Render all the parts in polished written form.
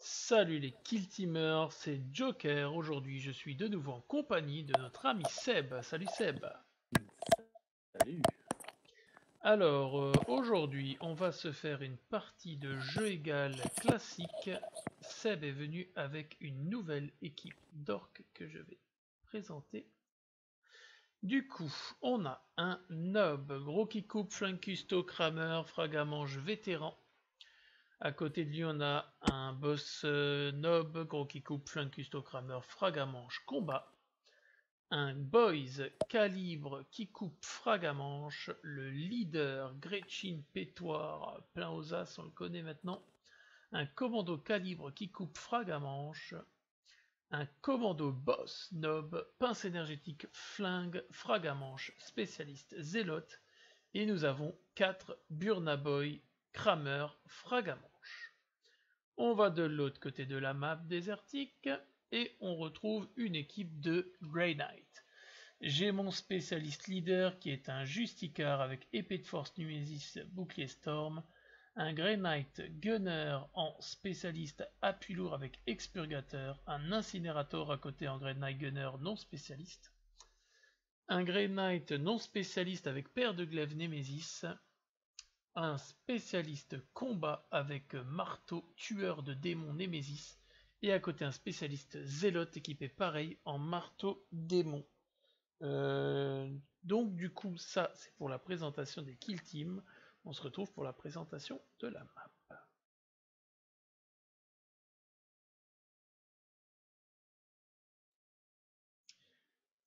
Salut les Kill Teamers, c'est Joker. Aujourd'hui, je suis de nouveau en compagnie de notre ami Seb. Salut Seb. Salut. Alors, aujourd'hui, on va se faire une partie de jeu égal classique. Seb est venu avec une nouvelle équipe d'orques que je vais présenter. Du coup, on a un Nob, gros qui coupe, Flancusto, Kramer, Fragamange, vétéran. À côté de lui, on a un boss Nob, gros qui coupe, Flancusto, Kramer, Fragamanche, combat. Un boys calibre qui coupe, Fragamanche. Le leader Gretchen Pétoire, plein aux as, on le connaît maintenant. Un commando calibre qui coupe, Fragamanche. Un commando boss Nob, pince énergétique, flingue, Fragamanche, spécialiste zélote. Et nous avons 4 Burna Boy, Kramer, Fragamanche. On va de l'autre côté de la map désertique et on retrouve une équipe de Grey Knight. J'ai mon spécialiste leader qui est un Justicar avec épée de force Numésis, bouclier Storm. Un Grey Knight Gunner en spécialiste appui lourd avec expurgateur. Un Incinérator à côté en Grey Knight Gunner non spécialiste. Un Grey Knight non spécialiste avec paire de glaive Némésis. Un spécialiste combat avec marteau tueur de démons Némésis. Et à côté un spécialiste zélote équipé pareil en marteau démon. Donc du coup ça c'est pour la présentation des Kill Team. On se retrouve pour la présentation de la map.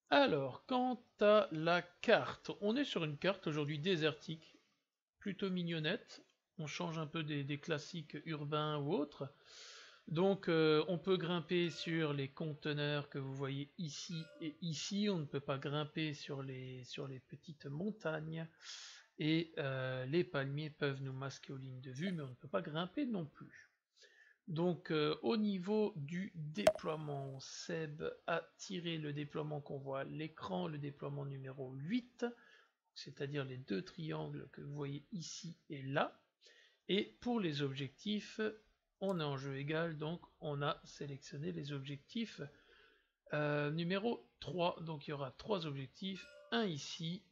Alors, quant à la carte, on est sur une carte aujourd'hui désertique, plutôt mignonnette. On change un peu des classiques urbains ou autres. Donc on peut grimper sur les conteneurs que vous voyez ici et ici. On ne peut pas grimper sur les petites montagnes. Et les palmiers peuvent nous masquer aux lignes de vue, mais on ne peut pas grimper non plus. Donc au niveau du déploiement, Seb a tiré le déploiement qu'on voit à l'écran, le déploiement numéro 8, c'est-à-dire les deux triangles que vous voyez ici et là. Et pour les objectifs, on est en jeu égal, donc on a sélectionné les objectifs numéro 3. Donc il y aura 3 objectifs, un ici,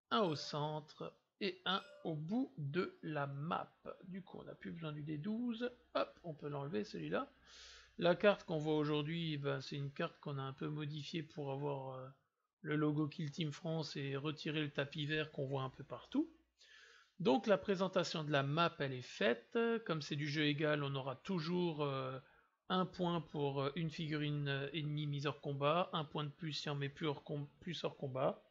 un au centre et un au bout de la map. Du coup, on n'a plus besoin du D12. Hop, on peut l'enlever celui-là. La carte qu'on voit aujourd'hui, ben, c'est une carte qu'on a un peu modifiée pour avoir le logo Kill Team France et retirer le tapis vert qu'on voit un peu partout. Donc la présentation de la map, elle est faite. Comme c'est du jeu égal, on aura toujours un point pour une figurine ennemie mise hors combat, un point de plus si on met plus hors combat,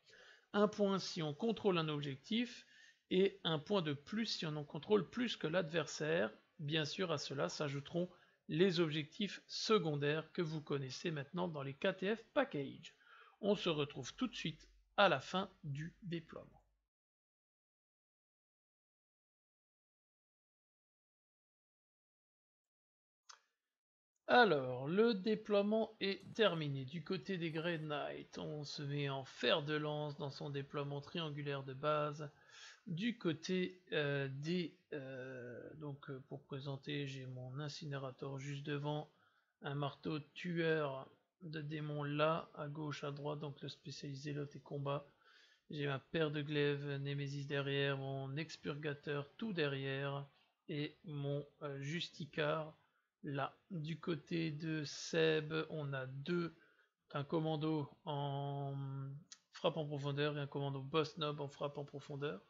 un point si on contrôle un objectif, et un point de plus si on en contrôle plus que l'adversaire. Bien sûr, à cela s'ajouteront les objectifs secondaires que vous connaissez maintenant dans les KTF Package. On se retrouve tout de suite à la fin du déploiement. Alors, le déploiement est terminé. Du côté des Grey Knight, on se met en fer de lance dans son déploiement triangulaire de base. Du côté pour présenter, j'ai mon incinérateur juste devant, un marteau tueur de démons là, à gauche, à droite, donc le spécialisé lot et combat. J'ai ma paire de glaives Némésis derrière, mon expurgateur tout derrière, et mon Justicar là. Du côté de Seb, on a un commando en frappe en profondeur et un commando boss nob en frappe en profondeur.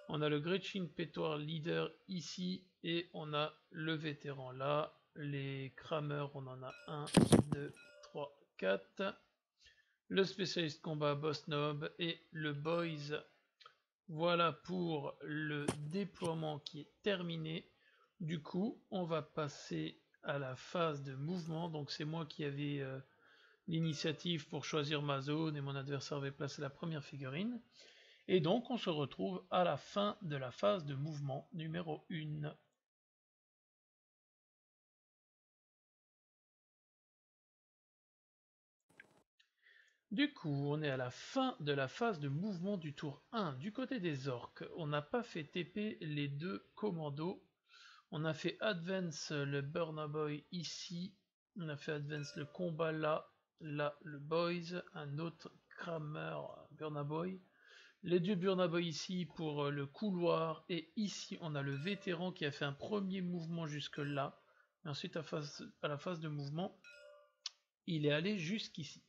On a le Gretchen Pétoire leader ici et on a le vétéran là. Les Kramer, on en a 1, 2, 3, 4. Le spécialiste combat boss nob et le boys. Voilà pour le déploiement qui est terminé. Du coup, on va passer à la phase de mouvement. Donc c'est moi qui avais l'initiative pour choisir ma zone et mon adversaire avait placé la première figurine. Et donc on se retrouve à la fin de la phase de mouvement numéro 1. Du coup, on est à la fin de la phase de mouvement du tour 1. Du côté des orques, on n'a pas fait TP les deux commandos. On a fait advance le Burna Boy ici. On a fait advance le combat là. Là, le Boys. Un autre Kramer Burna Boy. Les deux Burna Boy ici pour le couloir. Et ici, on a le vétéran qui a fait un premier mouvement jusque là. Et ensuite, à la phase de mouvement, il est allé jusqu'ici.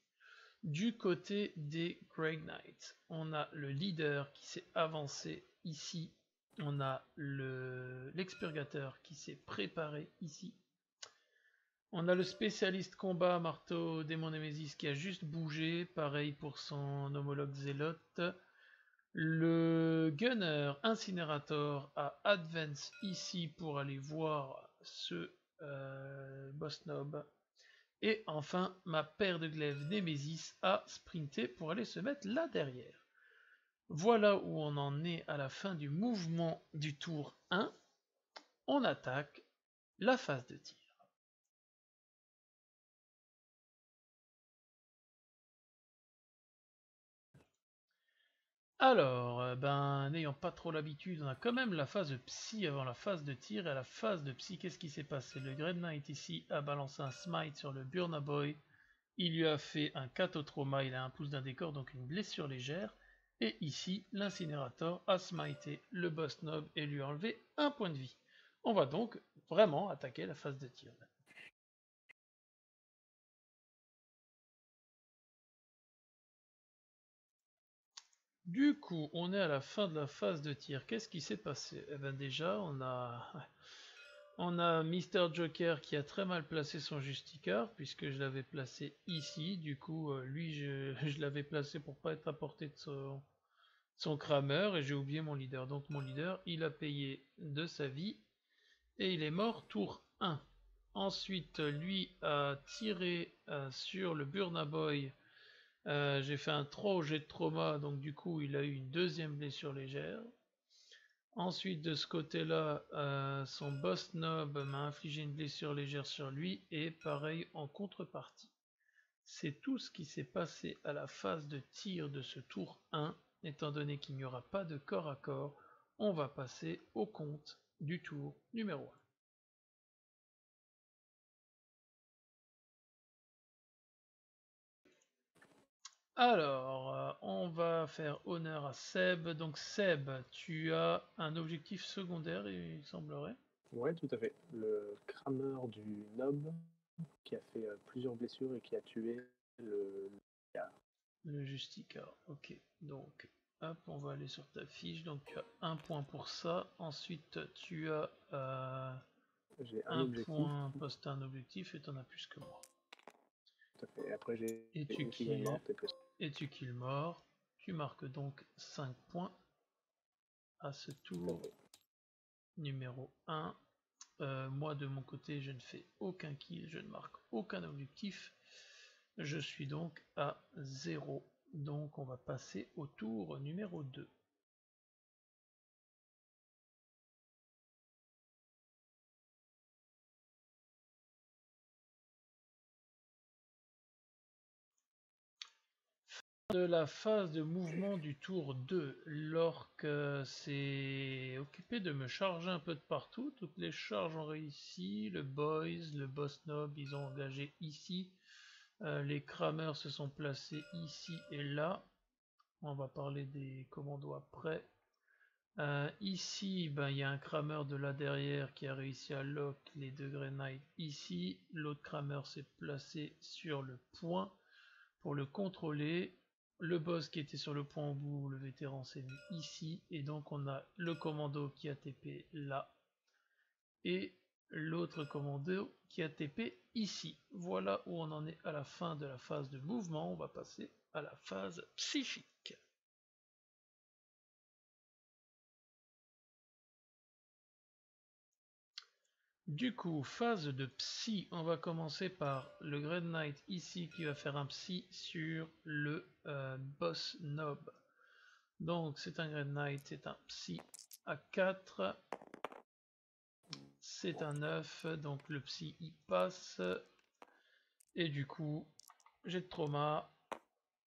Du côté des Grey Knights, on a le leader qui s'est avancé ici. On a l'expurgateur qui s'est préparé ici. On a le spécialiste combat marteau démon Nemesis qui a juste bougé. Pareil pour son homologue Zélote. Le gunner Incinérator a advance ici pour aller voir ce boss nob. Et enfin, ma paire de glaives Nemesis a sprinté pour aller se mettre là derrière. Voilà où on en est à la fin du mouvement du tour 1. On attaque la phase de tir. Alors, n'ayant pas trop l'habitude, on a quand même la phase de psy avant la phase de tir. Et à la phase de psy, qu'est-ce qui s'est passé? Le Grey Knight ici a balancé un smite sur le Burna Boy. Il lui a fait un catotrauma, il a un pouce d'un décor, donc une blessure légère. Et ici, l'incinérateur a smité le boss nob et lui a enlevé un point de vie. On va donc vraiment attaquer la phase de tir. Du coup, on est à la fin de la phase de tir. Qu'est-ce qui s'est passé? Eh ben déjà, on a Mr. Joker qui a très mal placé son Justicar, puisque je l'avais placé ici. Du coup, lui, je l'avais placé pour pas être à portée de son Kramer, et j'ai oublié mon leader. Donc mon leader, il a payé de sa vie, et il est mort tour 1. Ensuite, lui a tiré sur le Burna Boy. J'ai fait un 3 au jet de trauma, donc du coup il a eu une deuxième blessure légère. Ensuite de ce côté-là, son boss nob m'a infligé une blessure légère sur lui, et pareil en contrepartie. C'est tout ce qui s'est passé à la phase de tir de ce tour 1, étant donné qu'il n'y aura pas de corps à corps, on va passer au compte du tour numéro 1. Alors, on va faire honneur à Seb. Donc Seb, tu as un objectif secondaire, il semblerait. Ouais, tout à fait. Le Kramer du Nob qui a fait plusieurs blessures et qui a tué le Le Justicar, ok. Donc, hop, on va aller sur ta fiche. Donc tu as un point pour ça. Ensuite, tu as J'ai un objectif. point posté un objectif et tu en as plus que moi. Tout à fait. Et après, j'ai Et tu une kills morte et tu kills mort. Tu marques donc 5 points à ce tour numéro 1. Moi de mon côté, je ne fais aucun kill, je ne marque aucun objectif. Je suis donc à 0. Donc on va passer au tour numéro 2. De la phase de mouvement du tour 2, l'orque s'est occupé de me charger un peu de partout. Toutes les charges ont réussi. Le boys, le boss nob, ils ont engagé ici. Les Kramer se sont placés ici et là. On va parler des commandos après. Ici, il y a un Kramer de là derrière qui a réussi à lock les deux Grey Knights ici. L'autre Kramer s'est placé sur le point pour le contrôler. Le boss qui était sur le point au bout, le vétéran, s'est mis ici. Et donc on a le commando qui a TP là. Et l'autre commando qui a TP ici. Voilà où on en est à la fin de la phase de mouvement. On va passer à la phase psychique. Du coup, phase de psy, on va commencer par le Grey Knight ici qui va faire un psy sur le boss nob. Donc c'est un Grey Knight, c'est un psy à 4, c'est un 9, donc le psy il passe, et du coup, jet de trauma,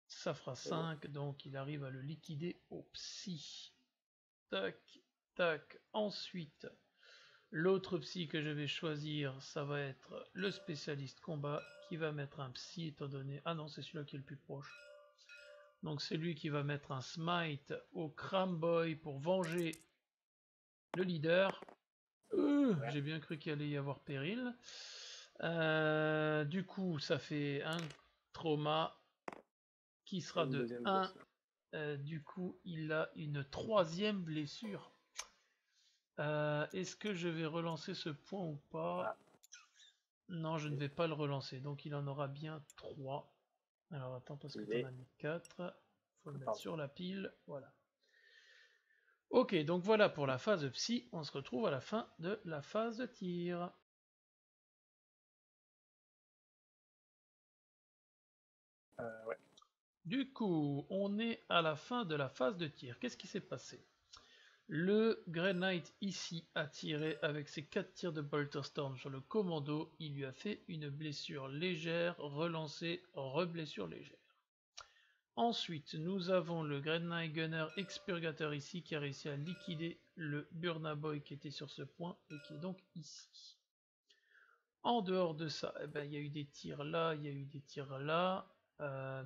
ça fera 5, donc il arrive à le liquider au psy. Tac, tac, ensuite... L'autre psy que je vais choisir, ça va être le spécialiste combat qui va mettre un psy étant donné... Ah non, c'est celui-là qui est le plus proche. Donc c'est lui qui va mettre un smite au Cramboy pour venger le leader. J'ai bien cru qu'il allait y avoir péril. Du coup, ça fait un trauma qui sera de 1. Du coup, il a une 3e blessure. Est-ce que je vais relancer ce point ou pas? Non, je ne vais pas le relancer. Donc il en aura bien 3. Alors attends, parce que tu en as mis 4. Faut le mettre sur la pile. Voilà. Ok, donc voilà pour la phase psy. On se retrouve à la fin de la phase de tir. Ouais. Du coup, on est à la fin de la phase de tir. Qu'est-ce qui s'est passé? Le Grey Knight ici a tiré avec ses 4 tirs de Bolterstorm sur le commando. Il lui a fait une blessure légère, relancée, reblessure légère. Ensuite, nous avons le Grey Knight Gunner Expurgateur ici qui a réussi à liquider le Burna Boy qui était sur ce point et qui est donc ici. En dehors de ça, eh ben, il y a eu des tirs là, il y a eu des tirs là,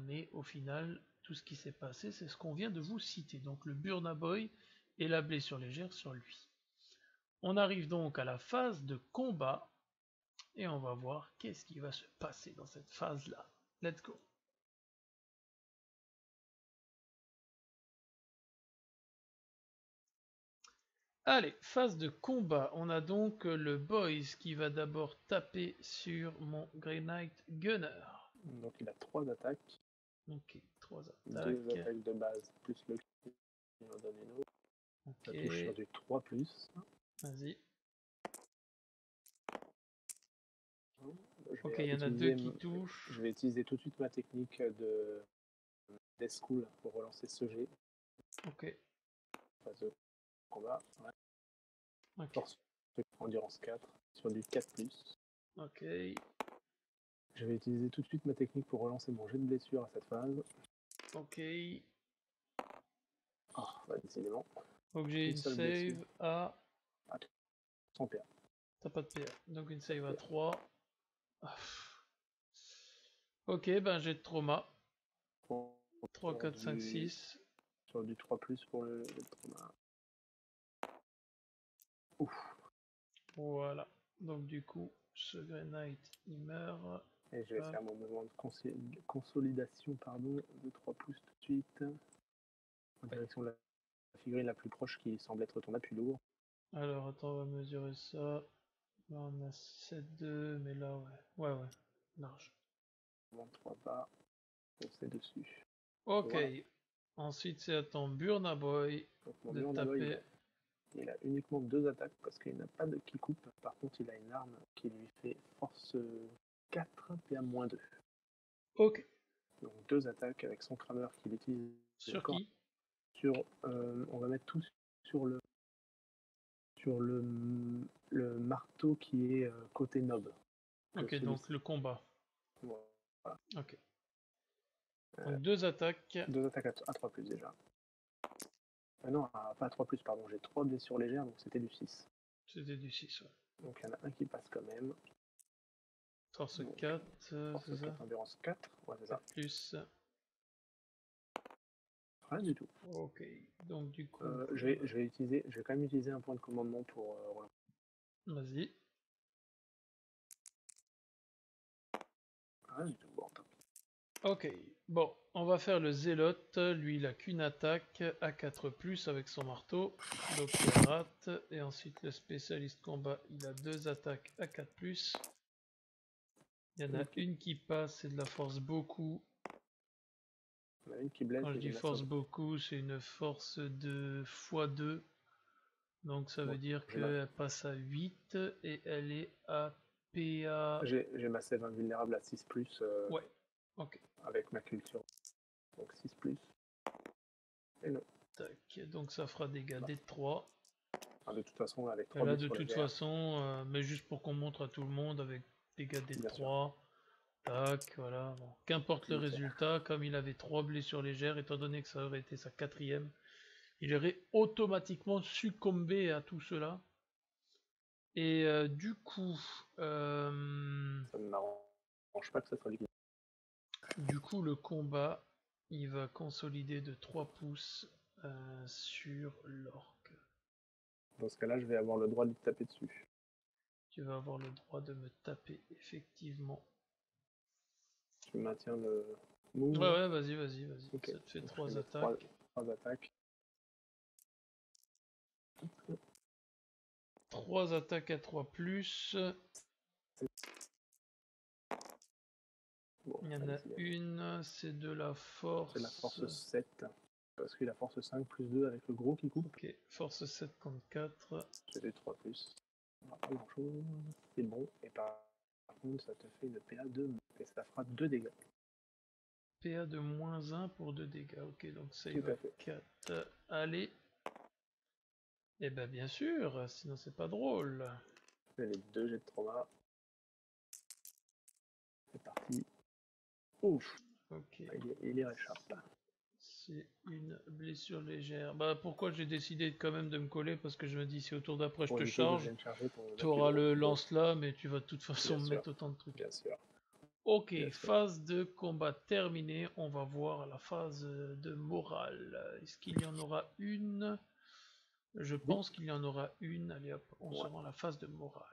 mais au final, tout ce qui s'est passé, c'est ce qu'on vient de vous citer. Donc le Burna Boy et la blessure légère sur lui. On arrive donc à la phase de combat et on va voir qu'est-ce qui va se passer dans cette phase-là. Let's go. Allez, phase de combat. On a donc le Boys qui va d'abord taper sur mon Grey Knight Gunner. Donc il a 3 attaques. Ok, 3 attaques. 2 attaques de base plus le qui va donner une autre. Ça touche sur du 3+. Vas-y. Ok, il y en a 2 qui touchent. Je vais utiliser tout de suite ma technique de Death School pour relancer ce jet. Ok. Phase de combat. Ouais. Ok. Force endurance 4 sur du 4+. Ok. Je vais utiliser tout de suite ma technique pour relancer mon jet de blessure à cette phase. Ok. Ah, bah, décidément. Donc j'ai une save blessure. À 100 PA. T'as pas de PA. Donc une save à 3. Ah. Ok, ben j'ai de trauma. 3, 4, 5, 6. Sur du 3+ pour le trauma. Ouf. Voilà. Donc du coup, ce Grey Knight, il meurt. Et je vais faire mon mouvement de consolidation de 3 pouces tout de suite. En direction de la figurine la plus proche qui semble être ton appui lourd. Alors attends, on va mesurer ça. Là on a 7,2, mais là ouais, large. 3 pas, foncer dessus. Ok, voilà. Ensuite c'est à ton Burna Boy de taper. Il a uniquement 2 attaques parce qu'il n'a pas de qui coupe. Par contre, il a une arme qui lui fait force 4 PA-2. Ok. Donc 2 attaques avec son crameur qu'il utilise. Sur qui? On va mettre tout sur le marteau qui est côté nob. Ok, donc le combat. Voilà. Ok. Donc 2 attaques. 2 attaques à 3+ déjà. Non, pas à 3+, pardon. J'ai 3 blessures légères, donc c'était du 6. C'était du 6, ouais. Donc il y en a un qui passe quand même. Force donc, 4, c'est ça? Endurance 4, ouais, c'est ça. Plus. Rien du tout. Ok, donc du coup. Je vais quand même utiliser un point de commandement pour. Vas-y. Rien du tout, bon, tant pis. Ok, bon, on va faire le zélote. Lui, il a qu'une attaque à 4+ avec son marteau. Donc il rate. Et ensuite, le spécialiste combat, il a 2 attaques à 4+. Il y en a une qui passe, c'est de la force beaucoup. Il y en a une qui blesse. Quand je dis force beaucoup, c'est une force de x2. Donc ça veut dire qu'elle passe à 8 et elle est à PA. J'ai ma save invulnérable à 6+. Ouais, ok. Avec ma culture. Donc 6+. Et non. Tac, donc ça fera dégâts D3. Ah, de toute façon, avec 3 là, de toute façon, mais juste pour qu'on montre à tout le monde, avec dégâts D3. Tac, voilà. Bon. Qu'importe le résultat, comme il avait 3 blessures légères, étant donné que ça aurait été sa 4e, il aurait automatiquement succombé à tout cela. Et du coup, Ça ne m'arrange pas que ça soit liquide. du coup, le combat, il va consolider de 3 pouces sur l'orc. Dans ce cas-là, je vais avoir le droit de lui taper dessus. Tu vas avoir le droit de me taper, effectivement. Tu maintiens le move. Ouais, vas-y. Okay. Ça te fait Donc, 3 attaques. 3 attaques. 3 attaques à 3+. Bon, Il y en a une, c'est de la force. C'est la force 7. Parce qu'il a force 5 plus 2 avec le gros qui coupe. Ok, force 7 contre 4. J'ai des 3 plus. Pas grand chose. C'est bon. Et par contre, ça te fait une PA de. Et ça fera 2 dégâts. PA de -1 pour 2 dégâts. Ok, donc ça il Tout va à fait. 4. Allez. Et ben bien sûr, sinon c'est pas drôle. Je fais les 2 jets de trauma. C'est parti. Ouf. Ok. Il y réchappe. C'est une blessure légère. Bah pourquoi j'ai décidé quand même de me coller, parce que je me dis si au tour d'après je te charge, tu auras le lance-là, mais tu vas de toute façon me mettre autant de trucs. Bien sûr. Ok, Bien sûr. phase de combat terminée, on va voir la phase de morale. Est-ce qu'il y en aura une? Je pense qu'il y en aura une. Allez hop, on se rend à la phase de morale.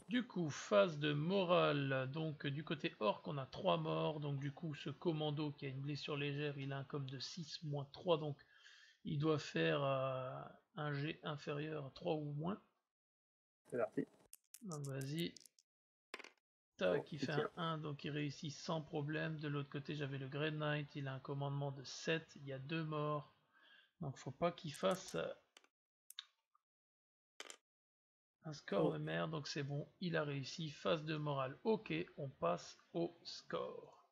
Du coup, phase de morale, donc du côté orc on a 3 morts, donc du coup ce commando qui a une blessure légère, il a un com de 6 moins 3, donc il doit faire un G inférieur à 3 ou moins. C'est parti. Donc vas-y. Tac, il fait un 1, donc il réussit sans problème. De l'autre côté j'avais le Grey Knight, il a un commandement de 7, il y a 2 morts. Donc faut pas qu'il fasse un score de merde, donc c'est bon, il a réussi, phase de morale. Ok, on passe au score.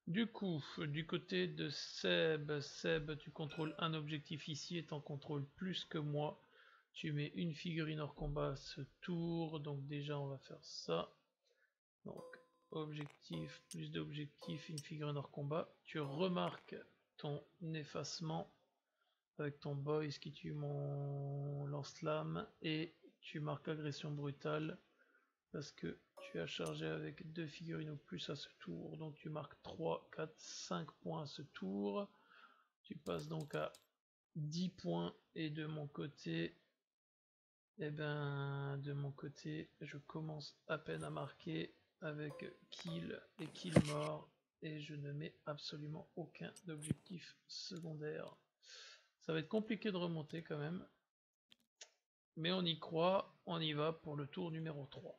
Du coup, du côté de Seb, tu contrôles un objectif ici et t'en contrôles plus que moi. Tu mets une figurine hors combat ce tour, donc déjà on va faire ça. Donc objectif, plus d'objectifs, une figurine hors combat. Tu remarques ton effacement avec ton boys qui tue mon lance-flamme et tu marques agression brutale parce que tu as chargé avec 2 figurines ou plus à ce tour, donc tu marques 3, 4, 5 points à ce tour. Tu passes donc à 10 points et de mon côté, je commence à peine à marquer avec kill et kill mort et je ne mets absolument aucun objectif secondaire. Ça va être compliqué de remonter quand même, mais on y croit, on y va pour le tour numéro 3.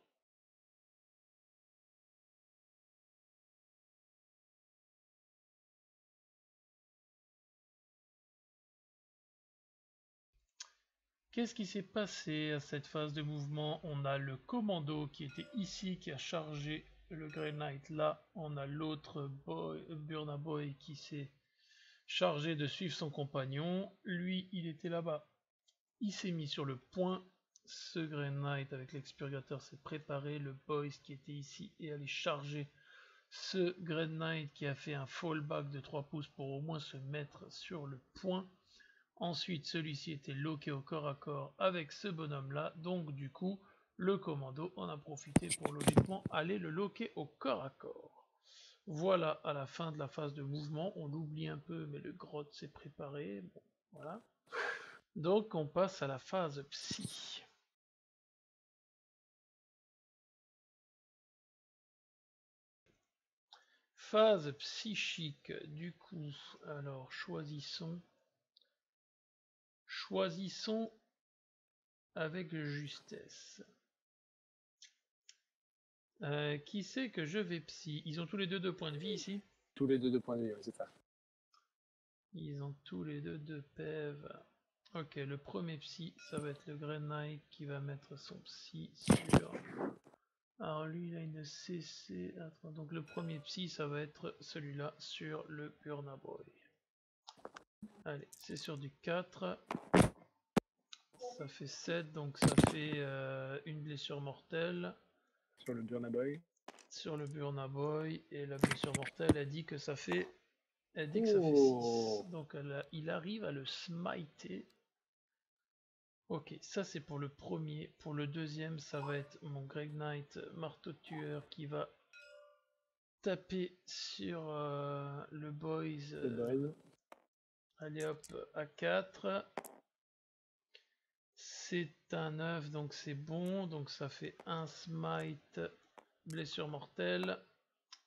Qu'est-ce qui s'est passé à cette phase de mouvement? On a le commando qui était ici, qui a chargé le Grey Knight là. On a l'autre Burna Boy qui s'est chargé de suivre son compagnon. Lui, il était là-bas. Il s'est mis sur le point. Ce Grey Knight avec l'expurgateur s'est préparé. Le Boys qui était ici est allé charger ce Grey Knight qui a fait un fallback de 3 pouces pour au moins se mettre sur le point. Ensuite, celui-ci était loqué au corps à corps avec ce bonhomme-là. Donc, du coup, le commando en a profité pour logiquement aller le loquer au corps à corps. Voilà, à la fin de la phase de mouvement. On l'oublie un peu, mais le grotte s'est préparé. Bon, voilà. Donc, on passe à la phase psy. Phase psychique, du coup. Alors, choisissons avec justesse. Qui sait que je vais psy? Ils ont tous les deux 2 points de vie ici? Tous les deux 2 points de vie, c'est ça. Ils ont tous les deux 2 PEV. Ok, le premier psy, ça va être le Grey Knight qui va mettre son psy sur... Alors lui, il a une CC... Attends, donc le premier psy, ça va être celui-là sur le Burna Boy. Allez, c'est sur du 4. Ça fait 7, donc ça fait une blessure mortelle. Sur le Burna Boy. sur le Burna Boy et la blessure mortelle, elle dit que ça fait, elle dit que ça fait 6. Donc il arrive à le smiter. Ok, ça c'est pour le premier. Pour le deuxième, ça va être mon Greg Knight, marteau tueur, qui va taper sur le Boys. Allez hop, à 4. C'est un 9, donc c'est bon. Donc ça fait un smite, blessure mortelle.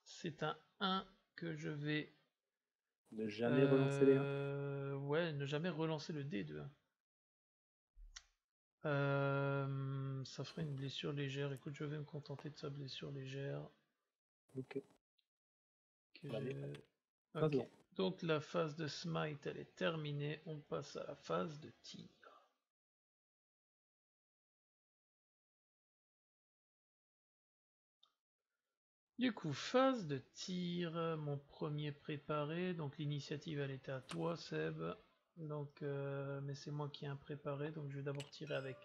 C'est un 1 que je vais... Ne jamais relancer les 1. Ouais, ne jamais relancer le dé de 1. Ça ferait une blessure légère. Écoute, je vais me contenter de sa blessure légère. Ok. Ok. Donc la phase de smite, elle est terminée. On passe à la phase de tir. Du coup, phase de tir, mon premier préparé. Donc l'initiative, elle était à toi, Seb. Donc, mais c'est moi qui ai un préparé. Donc je vais d'abord tirer avec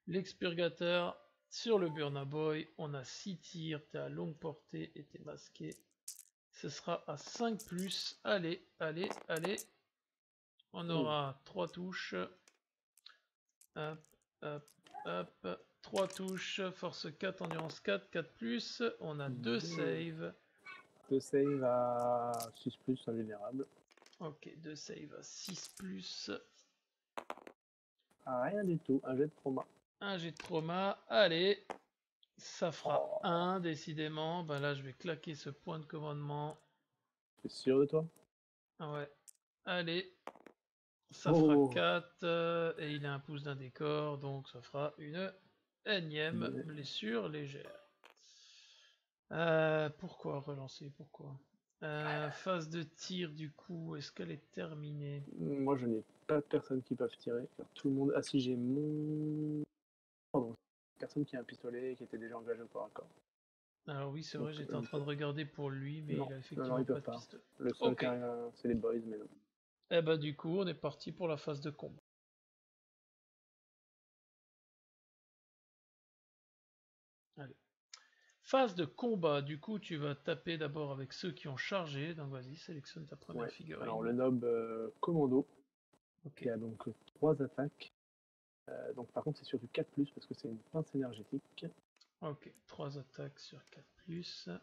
l'expurgateur. Sur le Burna Boy, on a 6 tirs. T'es à longue portée et t'es masqué. Ce sera à 5+. Allez, allez, allez. On aura 3 touches. Hop, hop, hop. 3 touches, force 4, endurance 4, 4+, on a 2 saves. 2 saves à 6+, invulnérable. Ok, 2 saves à 6+. Ah, rien du tout, un jet de trauma. Un jet de trauma, allez. Ça fera 1, décidément. Ben là, je vais claquer ce point de commandement. T'es sûr de toi? Ah ouais, allez. Ça fera 4, et il a un pouce d'un décor, donc ça fera une énième blessure légère. Pourquoi relancer? Pourquoi? Phase de tir, du coup, est-ce qu'elle est terminée? Moi, je n'ai pas de personnes qui peuvent tirer. Car tout le monde. Ah, si j'ai mon. Pardon, personne qui a un pistolet et qui était déjà engagé au corps à corps. Alors, oui, c'est vrai, j'étais en train de regarder pour lui, mais non, il a effectivement ils pas peuvent de pas. pistolet. Le seul qui a, c'est les boys, mais non. Eh bah, du coup, on est parti pour la phase de combat. Allez. Phase de combat, du coup, tu vas taper d'abord avec ceux qui ont chargé. Donc, vas-y, sélectionne ta première figurine. Alors, le nob commando, qui a donc 3 attaques. Donc, par contre, c'est sur du 4+, parce que c'est une pince énergétique. Ok, 3 attaques sur 4+.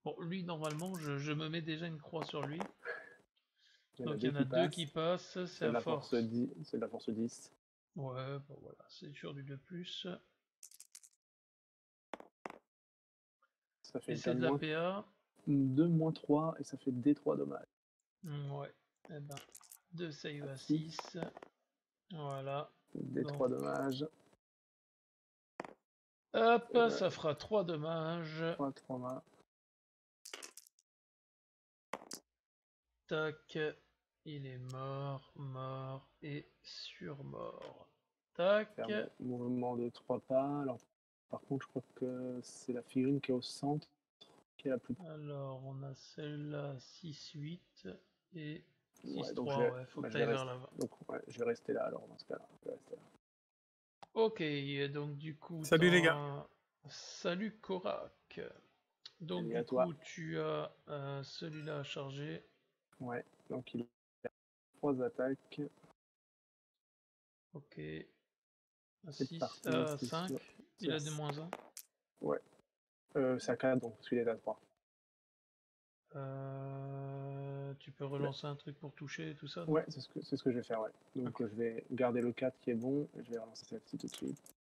Bon, lui, normalement, je me mets déjà une croix sur lui. Donc, il y en a 2 qui passent. C'est la force 10. C'est la force 10. Ouais, bon voilà, c'est sur du 2+. Ça fait et c'est de la PA. 2 moins 3 et ça fait D3 dommages. Ouais, et ben 2 save à 6. Voilà. D3 dommages. Hop, ça fera 3 dommages. 3 trauma. Tac, il est mort, mort et surmort. Tac. Mouvement de 3 pas. Alors, par contre, je crois que c'est la figurine qui est au centre qui est la plus. Alors, on a celle-là 6-8 et 6-3. Ouais, faut que tu ailles vers là-bas. Donc, ouais, je vais rester là alors dans ce cas-là. Ok, donc du coup. Salut les gars. Salut Korak. Donc Salut du coup, toi. tu as celui-là à charger. Ouais, donc il a 3 attaques. Ok. À 6, à 5. Il a des moins 1. Ouais. C'est à 4, donc parce qu'il est à 3. Tu peux relancer un truc pour toucher et tout ça? Ouais, c'est ce que je vais faire, ouais. Donc je vais garder le 4 qui est bon, et je vais relancer celle-ci tout de suite.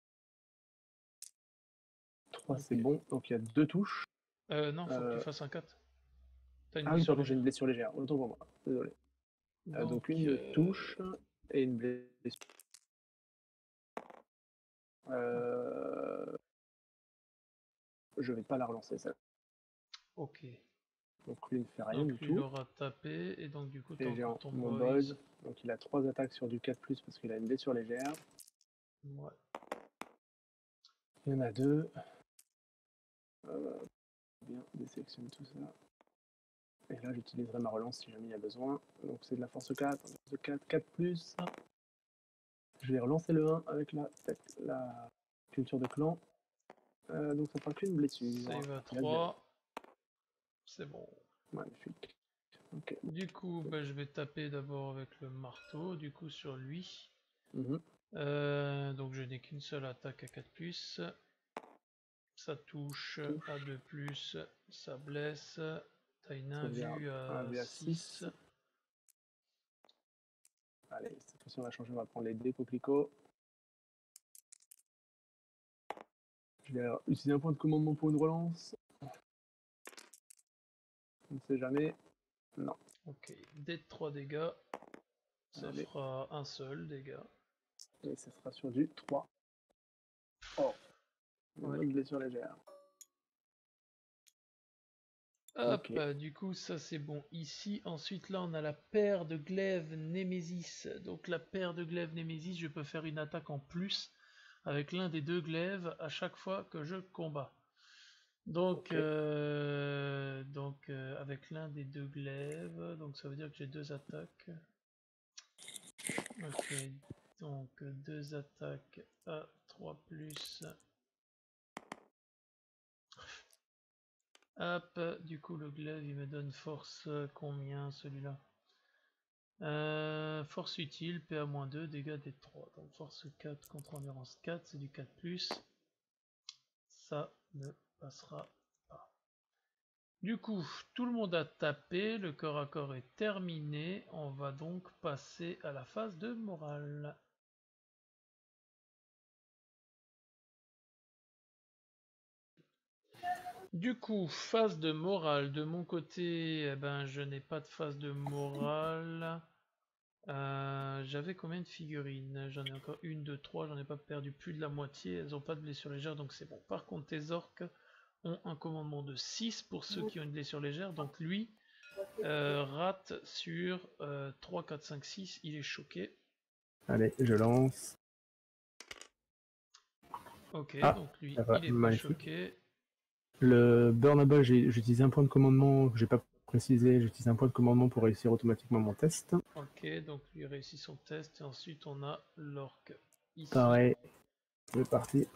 3 c'est bon, donc il y a 2 touches. Non, faut que tu fasses un 4. Ah oui, pardon, j'ai une blessure légère, autant pour moi, désolé. Donc une touche et une blessure. Je vais pas la relancer, ça. Ok. Donc lui ne fait rien du tout. Il aura tapé, et donc du coup, et j'ai mon boys. Donc il a 3 attaques sur du 4+, parce qu'il a une blessure légère. Ouais. Il y en a 2. Bien, désélectionne tout ça. Et là, j'utiliserai ma relance si jamais il y a besoin. Donc c'est de la force 4, de 4+. Je vais relancer le 1 avec la culture de clan. Donc ça fera qu'une blessure. Save à Il a 3. C'est bon. Magnifique. Ok. Du coup, bah, je vais taper d'abord avec le marteau, du coup sur lui. Mhm. Donc je n'ai qu'une seule attaque à 4+. Ça touche à 2+, ça blesse. T'as une invue à 6. Allez, cette fois-ci on va changer, on va prendre les dés coquelicots. Je vais utiliser un point de commandement pour une relance. On ne sait jamais. Non. Ok, dés de 3 dégâts. Ça Allez. fera un seul dégât. Et ça sera sur du 3. Oh. Une Ouais. autre blessure légère. Hop, Ok. du coup ça c'est bon ici. Ensuite là on a la paire de glaives Némésis. Donc la paire de glaives Némésis, je peux faire une attaque en plus avec l'un des deux glaives à chaque fois que je combats. Donc, Ok. avec l'un des deux glaives, donc ça veut dire que j'ai 2 attaques. Ok, donc 2 attaques à 3+. Hop, du coup le glaive il me donne force combien celui-là? Force utile, PA-2, dégâts des 3. Donc force 4 contre endurance 4, c'est du 4+. Ça ne passera pas. Du coup, tout le monde a tapé, le corps à corps est terminé. On va donc passer à la phase de morale. Du coup, phase de morale. De mon côté, eh ben, je n'ai pas de phase de morale. J'avais combien de figurines? J'en ai encore 1, 2, 3. J'en ai pas perdu plus de la moitié. Elles n'ont pas de blessure légère, donc c'est bon. Par contre, tes orques ont un commandement de 6 pour ceux qui ont une blessure légère. Donc lui rate sur 3, 4, 5, 6. Il est choqué. Allez, je lance. Ok, Ah, donc lui, ça va, il est pas magnifique. choqué. Le Burnable, j'utilise un point de commandement que j'ai pas précisé. J'utilise un point de commandement pour réussir automatiquement mon test. Ok, donc lui réussit son test. Et ensuite, on a l'orque ici. Pareil, c'est parti.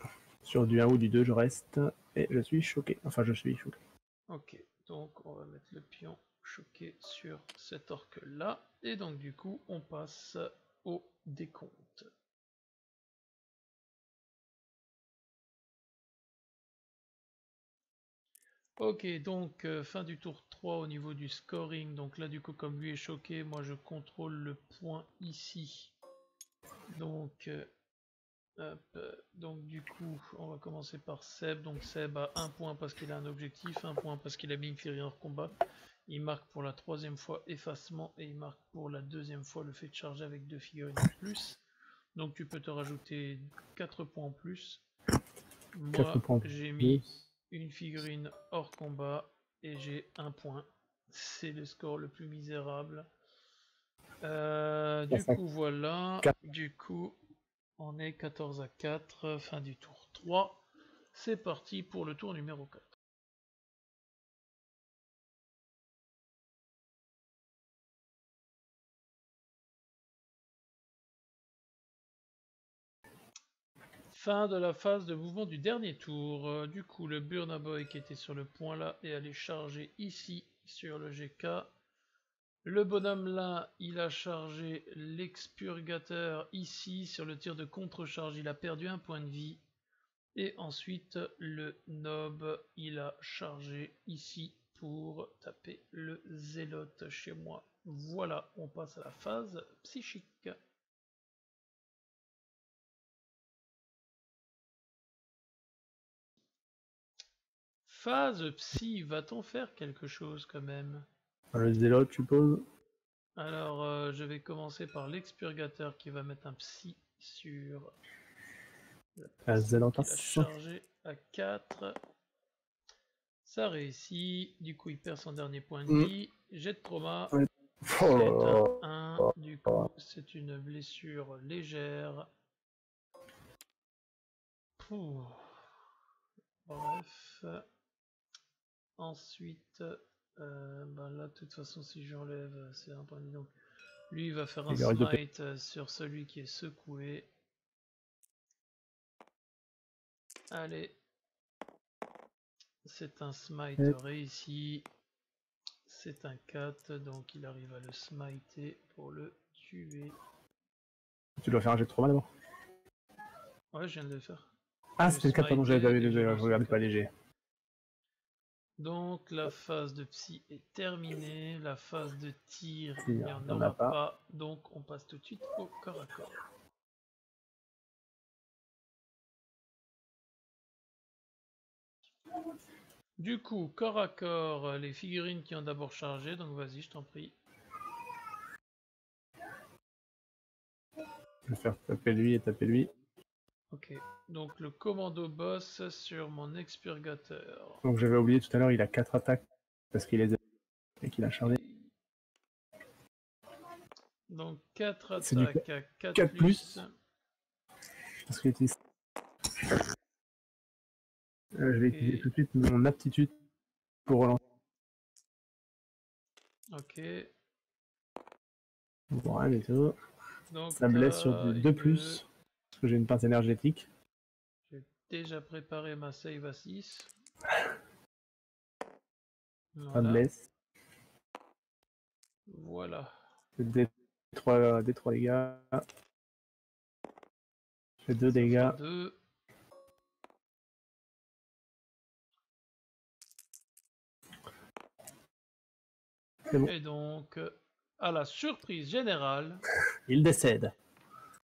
Sur du 1 ou du 2, je reste. Et je suis choqué. Enfin, je suis choqué. Ok, donc on va mettre le pion choqué sur cet orque là. Et donc du coup, on passe au décompte. Ok, donc fin du tour 3 au niveau du scoring. Donc là, du coup, comme lui est choqué, moi je contrôle le point ici. Donc, donc du coup, on va commencer par Seb. Donc Seb a 1 point parce qu'il a un objectif, 1 point parce qu'il a mis une figurine hors combat. Il marque pour la 3e fois effacement et il marque pour la 2e fois le fait de charger avec 2 figurines en plus. Donc tu peux te rajouter 4 points en plus. Moi, j'ai mis une figurine hors combat et j'ai 1 point. C'est le score le plus misérable. Du coup, voilà. Du coup, on est 14 à 4, fin du tour 3. C'est parti pour le tour numéro 4. Fin de la phase de mouvement du dernier tour. Du coup, le Burna Boy qui était sur le point là est allé charger ici sur le GK. Le bonhomme là, il a chargé l'expurgateur ici sur le tir de contre-charge. Il a perdu 1 point de vie. Et ensuite, le nob, il a chargé ici pour taper le zélote chez moi. Voilà, on passe à la phase psychique. Phase psy, va-t-on faire quelque chose quand même? Le zélote, je suppose. Alors, je vais commencer par l'expurgateur qui va mettre un psy sur la Zélote. qu'il a chargé à 4. Ça réussit, du coup il perd son dernier point de vie. Jet de trauma, c'est un 1, du coup c'est une blessure légère. Pouh. Bref. Ensuite, ben là de toute façon si j'enlève c'est un point de vie. Donc lui il va faire un smite sur celui qui est secoué. Allez. C'est un smite réussi. C'est un 4, donc il arrive à le smiter pour le tuer. Tu dois faire un jet de trauma d'abord. Ouais, je viens de le faire. Ah, Je c'était le 4, pardon, j'avais pas vu, smité et désolé, je lance le regardais pas 4. léger. Donc la phase de psy est terminée. La phase de tir, Tir, il n'y en il y en a aura pas. pas. Donc on passe tout de suite au corps à corps. Du coup, corps à corps, les figurines qui ont d'abord chargé. Donc vas-y, je t'en prie. Je vais faire taper lui et taper lui. Ok. Donc le commando boss sur mon expurgateur. Donc j'avais oublié tout à l'heure, il a 4 attaques parce qu'il les a et qu'il a chargé. Donc 4 C'est du attaques à 4 4 plus. Parce qu'il utilise. Je vais utiliser tout de suite mon aptitude pour relancer. Ok. Voilà, et tout. Donc Ça blesse sur du 2 plus. Parce que j'ai une pince énergétique. J'ai déjà préparé ma save à 6. Ça Voilà. blesse. Voilà. D3 dégâts. Je fais 2 dégâts. 2. C'est bon. Et donc, à la surprise générale, Il décède.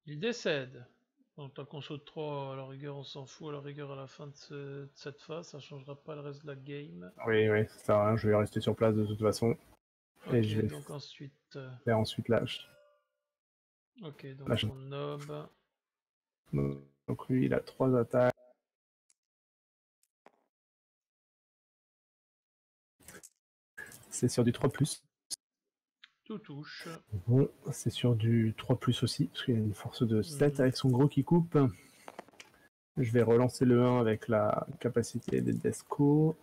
il décède. Donc tant qu'on saute 3, à la rigueur on s'en fout, à la rigueur à la fin de cette phase, ça changera pas le reste de la game. Oui, ça sert à rien, je vais rester sur place de toute façon. Ok, et je vais donc ensuite... faire ensuite lâche. Ok, donc Lâche. on nob. Donc lui, il a 3 attaques. C'est sur du 3 plus. Tout touche. Bon, c'est sur du 3 plus aussi, parce qu'il a une force de 7 avec son gros qui coupe. Je vais relancer le 1 avec la capacité des Desco.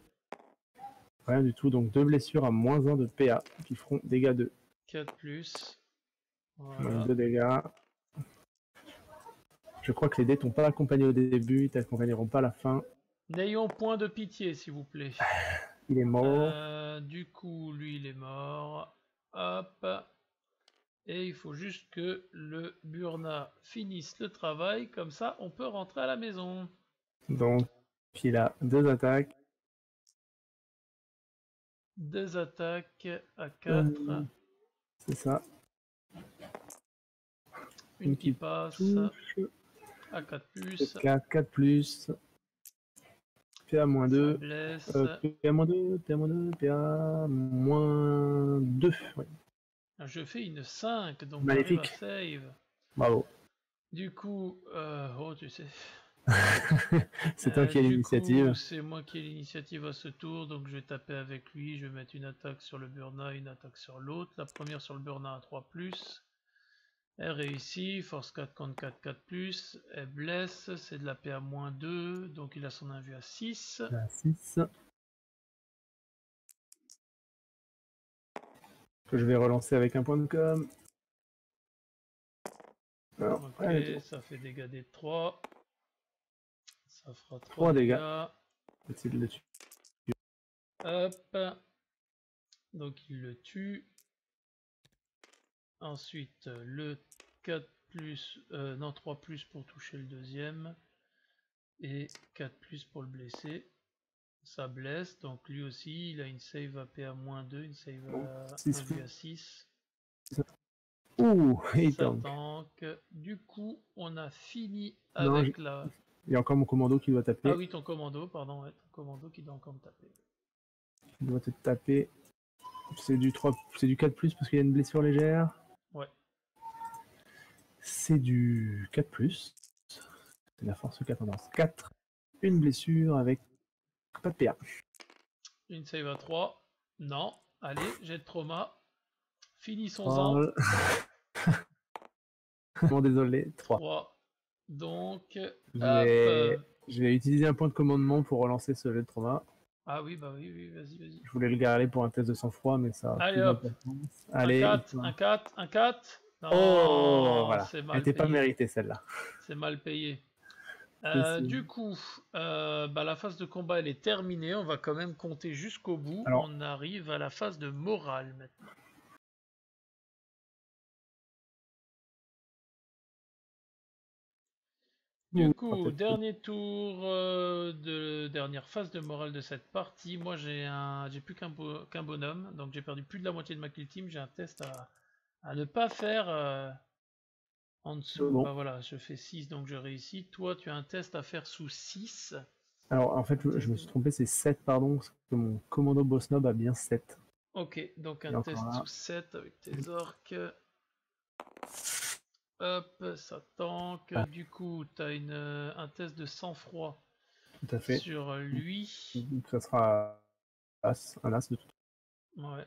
Rien du tout, donc 2 blessures à moins 1 de PA qui feront dégâts 2. 4 plus. Donc Voilà. 2 dégâts. Je crois que les dés t'ont pas accompagné au début, ils t'accompagneront pas à la fin. N'ayons point de pitié, s'il vous plaît. Il est mort. Du coup, lui, il est mort. Hop. Et il faut juste que le Burna finisse le travail. Comme ça, on peut rentrer à la maison. Donc, il a 2 attaques. 2 attaques à 4. C'est ça. Une qui passe touche. à 4 plus. 4 plus. PA-2. Blesse. PA-2, PA-2, PA-2. Ouais. Je fais une 5, donc Magnifique. j'arrive à save. Bravo. Du coup, oh, tu sais. C'est toi qui as l'initiative. C'est moi qui ai l'initiative à ce tour, donc je vais taper avec lui. Je vais mettre une attaque sur le Burna, une attaque sur l'autre. La première sur le Burna à 3 plus. Elle réussit, force 4 contre 4, 4 plus. Elle blesse, c'est de la PA-2, donc il a son invu à 6. À 6. Que je vais relancer avec un point de com. Alors, Ok, ça fait dégâts des 3. Ça fera 3 dégâts. Essayer de le tuer. Hop. Donc il le tue. Ensuite le 4 plus, non 3 plus pour toucher le deuxième. Et 4 plus pour le blesser. Ça blesse, donc lui aussi il a une save à PA-2, une save à 1 à 6. Ouh, et Ça tank. Du coup, on a fini avec la... Il y a encore mon commando qui doit taper. Ah oui, ton commando, pardon, ouais, ton commando qui doit encore me taper. Il doit te taper. C'est du 3, c'est du 4 plus parce qu'il y a une blessure légère. Ouais. C'est du 4 plus. C'est la force 4 tendance 4. Une blessure avec pas de PA. Une save à 3. Non. Allez, jet de trauma. Finissons-en. Bon, désolé. 3. Donc, je vais utiliser un point de commandement pour relancer ce jet de trauma. Ah oui, bah oui, vas-y. Je voulais le garder pour un test de sang-froid, mais ça a Allez hop. Allez, un 4. Non, oh, voilà. c'est mal Elle n'était pas payé. méritée celle-là. C'est mal payé. Du coup, la phase de combat elle est terminée. On va quand même compter jusqu'au bout. Alors- On arrive à la phase de morale maintenant. Du coup, dernier tour de dernière phase de morale de cette partie. Moi, j'ai plus qu'un bonhomme, donc j'ai perdu plus de la moitié de ma kill team. J'ai un test à ne pas faire en dessous. Bon. Bah voilà, je fais 6, donc je réussis. Toi, tu as un test à faire sous 6. Alors, en fait, je me suis trompé, c'est 7, pardon, parce que mon commando boss nob a bien 7. Ok, donc un Et test encore là. sous 7 avec tes orques. Hop, ça tank. Ah. Du coup, tu as un test de sang-froid Tout à fait. sur lui. Donc, ça sera un as de tout. Ouais.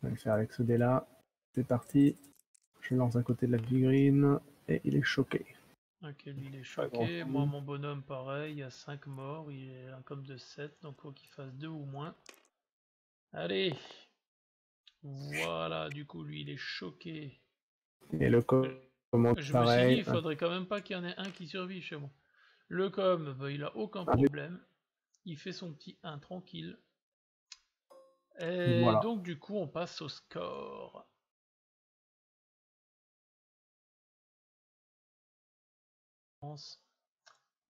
On va le faire avec ce dé là. C'est parti. Je lance à côté de la figurine et il est choqué. Ok, lui il est choqué. Moi, mon bonhomme, pareil, il y a 5 morts. Il est un com de 7, donc faut qu'il fasse 2 ou moins. Allez! Voilà, du coup, lui il est choqué. Et le com, Je me suis dit, pareil. il faudrait quand même pas qu'il y en ait un qui survit chez moi. Le com, bah, il a aucun Ah, mais- problème. Il fait son petit 1 tranquille. Et Voilà. donc, du coup, on passe au score.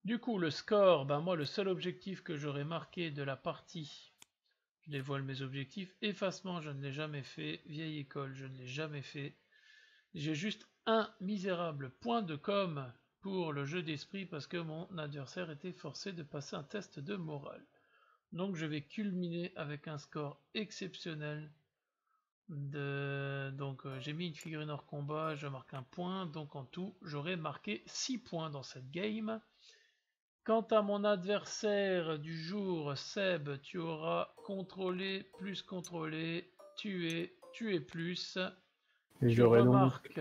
Du coup, le score, ben moi, le seul objectif que j'aurais marqué de la partie, je dévoile mes objectifs. Effacement, je ne l'ai jamais fait. Vieille école, je ne l'ai jamais fait. J'ai juste un misérable point de com pour le jeu d'esprit parce que mon adversaire était forcé de passer un test de morale. Donc je vais culminer avec un score exceptionnel. Donc j'ai mis une figurine hors combat, je marque un point. Donc en tout, j'aurais marqué 6 points dans cette game. Quant à mon adversaire du jour, Seb, tu auras contrôlé, plus contrôlé, tué, tué plus. Et Tu j'aurai donc remarques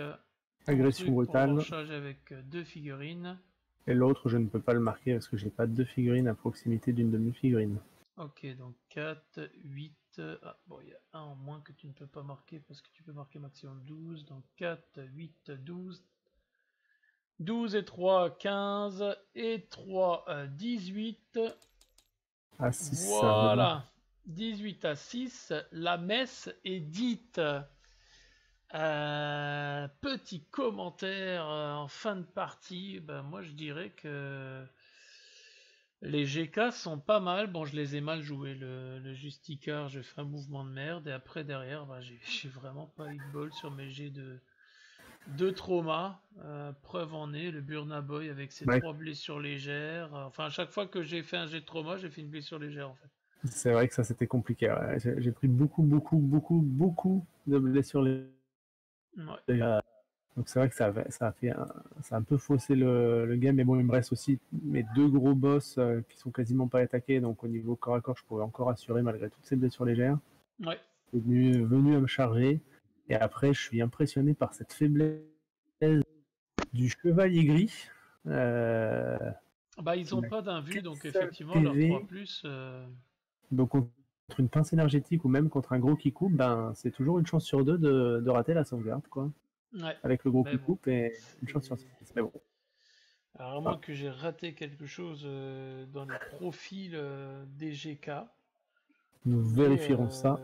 agression brutale. avec 2 figurines. Et l'autre, je ne peux pas le marquer parce que j'ai pas 2 figurines à proximité d'une de mes figurines. Ok, donc 4, 8. Ah, bon, il y a un en moins que tu ne peux pas marquer parce que tu peux marquer maximum 12. Donc 4, 8, 12. 12 et 3, 15. Et 3, 18. Ah, 6, ça veut dire. Voilà. 18 à 6. La messe est dite. Petit commentaire en fin de partie. Ben, moi, je dirais que les GK sont pas mal. Bon, je les ai mal joués. Le Justicard, j'ai fait un mouvement de merde. Et après, derrière, ben, j'ai vraiment pas eu de bol sur mes jets de trauma. Preuve en est, le Burna Boy avec ses 3 blessures légères. Enfin, à chaque fois que j'ai fait un jet de trauma, j'ai fait une blessure légère en fait. C'est vrai que ça c'était compliqué. Ouais. J'ai pris beaucoup de blessures légères. Ouais. Donc c'est vrai que ça a un peu faussé le game, mais bon, il me reste aussi mes 2 gros boss qui sont quasiment pas attaqués, donc au niveau corps à corps, je pourrais encore assurer malgré toutes ces blessures légères. Ouais. Je suis venu à me charger, et après je suis impressionné par cette faiblesse du chevalier gris. Bah ils ont pas d'invue, donc effectivement leur 3+. Donc contre une pince énergétique ou même contre un gros qui coupe, ben c'est toujours une chance sur 2 de rater la sauvegarde, quoi. Ouais. Avec le gros qui coupe et une chance sur 6. Mais bon. Alors à moins que j'ai raté quelque chose dans les profils des GK. Nous vérifierons ça.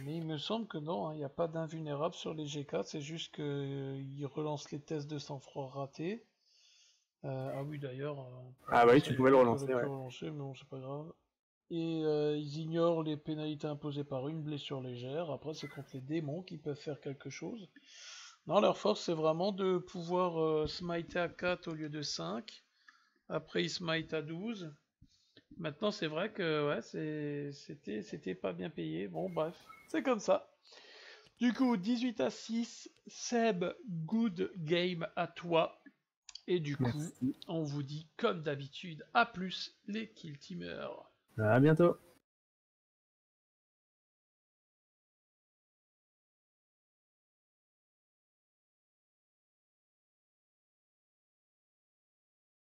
Mais il me semble que non, il n'y a pas d'invulnérable sur les GK, c'est juste qu'ils relancent les tests de sang-froid ratés. Ah oui d'ailleurs. Ah oui, tu pouvais le relancer. Ouais. Mais bon, c'est pas grave. Et ils ignorent les pénalités imposées par une blessure légère. Après, c'est contre les démons qui peuvent faire quelque chose. Non, leur force, c'est vraiment de pouvoir smiter à 4 au lieu de 5. Après, ils smite à 12. Maintenant, c'est vrai que ouais, c'était pas bien payé. Bon, bref, c'est comme ça. Du coup, 18 à 6. Seb, good game à toi. Et du coup, on vous dit, comme d'habitude, à plus les kill teamers. À bientôt.